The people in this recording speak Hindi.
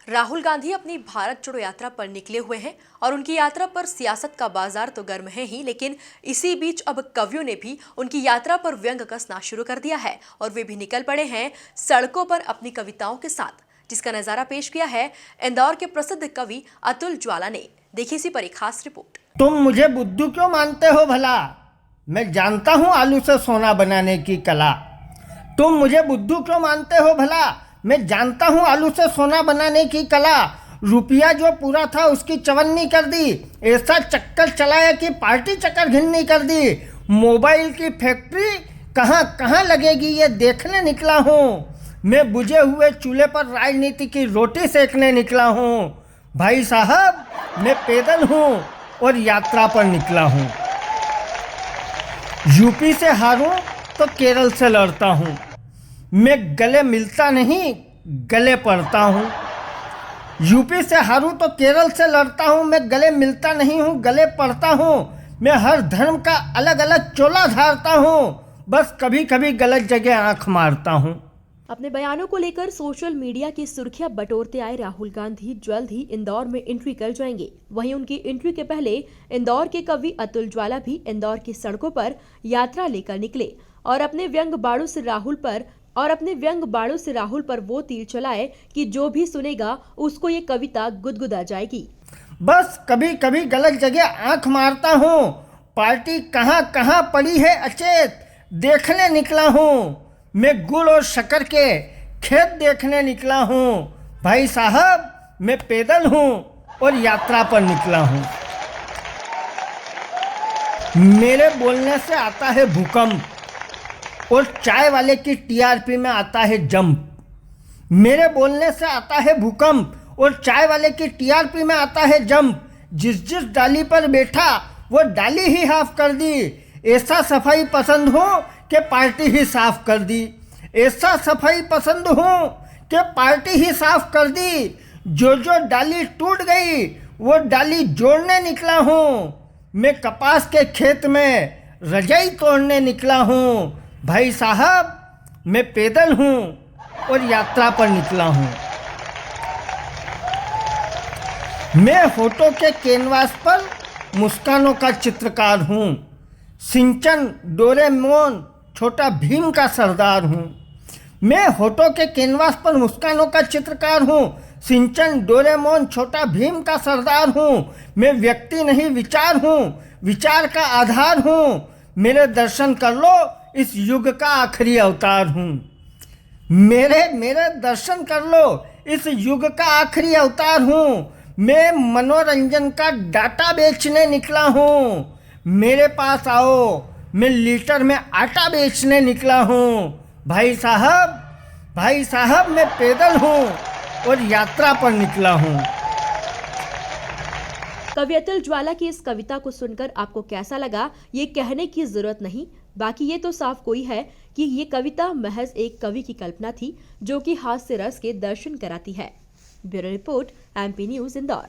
राहुल गांधी अपनी भारत जोड़ो यात्रा पर निकले हुए हैं और उनकी यात्रा पर सियासत का बाजार तो गर्म है ही, लेकिन इसी बीच अब कवियों ने भी उनकी यात्रा पर व्यंग कसना शुरू कर दिया है और वे भी निकल पड़े हैं सड़कों पर अपनी कविताओं के साथ, जिसका नजारा पेश किया है इंदौर के प्रसिद्ध कवि अतुल ज्वाला ने। देखिए इसी पर एक खास रिपोर्ट। तुम मुझे बुद्धू क्यों मानते हो भला, मैं जानता हूँ आलू से सोना बनाने की कला। तुम मुझे बुद्धू क्यों मानते हो भला, मैं जानता हूँ आलू से सोना बनाने की कला। रुपया जो पूरा था उसकी चवन्नी कर दी, ऐसा चक्कर चलाया कि पार्टी चक्कर घिन्नी कर दी। मोबाइल की फैक्ट्री कहाँ कहाँ लगेगी ये देखने निकला हूँ। मैं बुझे हुए चूल्हे पर राजनीति की रोटी सेकने निकला हूँ। भाई साहब, मैं पैदल हूँ और यात्रा पर निकला हूँ। यूपी से हारूं तो केरल से लड़ता हूँ। मैं गले मिलता नहीं, गले पड़ता हूँ। यूपी से हारूं तो केरल से लड़ता हूँ। मैं गले मिलता नहीं हूँ, गले पड़ता हूँ। मैं हर धर्म का अलग अलग चोला धारता हूँ, बस कभी कभी गलत जगह आंख मारता हूँ। अपने बयानों को लेकर सोशल मीडिया की सुर्खियां बटोरते आए राहुल गांधी जल्द ही इंदौर में एंट्री कर जाएंगे। वहीं उनकी एंट्री के पहले इंदौर के कवि अतुल ज्वाला भी इंदौर की सड़कों पर यात्रा लेकर निकले और अपने व्यंग बाणों से राहुल पर वो तीर चलाए कि जो भी सुनेगा उसको ये कविता गुदगुदा जाएगी। बस कभी कभी गलत जगह आंख मारता हूँ। पार्टी कहाँ कहाँ पड़ी है अचेत देखने निकला हूँ। मैं गुड़ और शक्कर के खेत देखने निकला हूँ। भाई साहब, मैं पैदल हूँ और यात्रा पर निकला हूँ। मेरे बोलने से आता है भूकंप और चाय वाले की टीआरपी में आता है जंप। मेरे बोलने से आता है भूकंप और चाय वाले की टीआरपी में आता है जंप। जिस जिस डाली पर बैठा वो डाली ही हाफ कर दी। ऐसा सफाई पसंद हो कि पार्टी ही साफ कर दी। ऐसा सफाई पसंद हो कि पार्टी ही साफ कर दी। जो जो डाली टूट गई वो डाली जोड़ने निकला हूँ। मैं कपास के खेत में रजाई तोड़ने निकला हूँ। भाई साहब, मैं पैदल हूँ और यात्रा पर निकला हूँ। मैं होठों के कैनवास पर मुस्कानों का चित्रकार हूँ। सिंचन, डोरेमोन, छोटा भीम का सरदार हूँ। मैं होठों के कैनवास पर मुस्कानों का चित्रकार हूँ। सिंचन, डोरेमोन, छोटा भीम का सरदार हूँ। मैं व्यक्ति नहीं विचार हूँ, विचार का आधार हूँ। मेरे दर्शन कर लो, इस युग का आखिरी अवतार हूँ। मेरे दर्शन कर लो, इस युग का आखिरी अवतार हूँ। मैं मनोरंजन का डाटा बेचने निकला हूँ। मेरे पास आओ, मैं लीटर में आटा बेचने निकला हूँ। भाई साहब, मैं पैदल हूँ और यात्रा पर निकला हूँ। कवि अतुल ज्वाला की इस कविता को सुनकर आपको कैसा लगा ये कहने की जरूरत नहीं, बाकी ये तो साफ कोई है कि ये कविता महज एक कवि की कल्पना थी जो कि हास्य रस के दर्शन कराती है। Bureau report, MP news, Indore.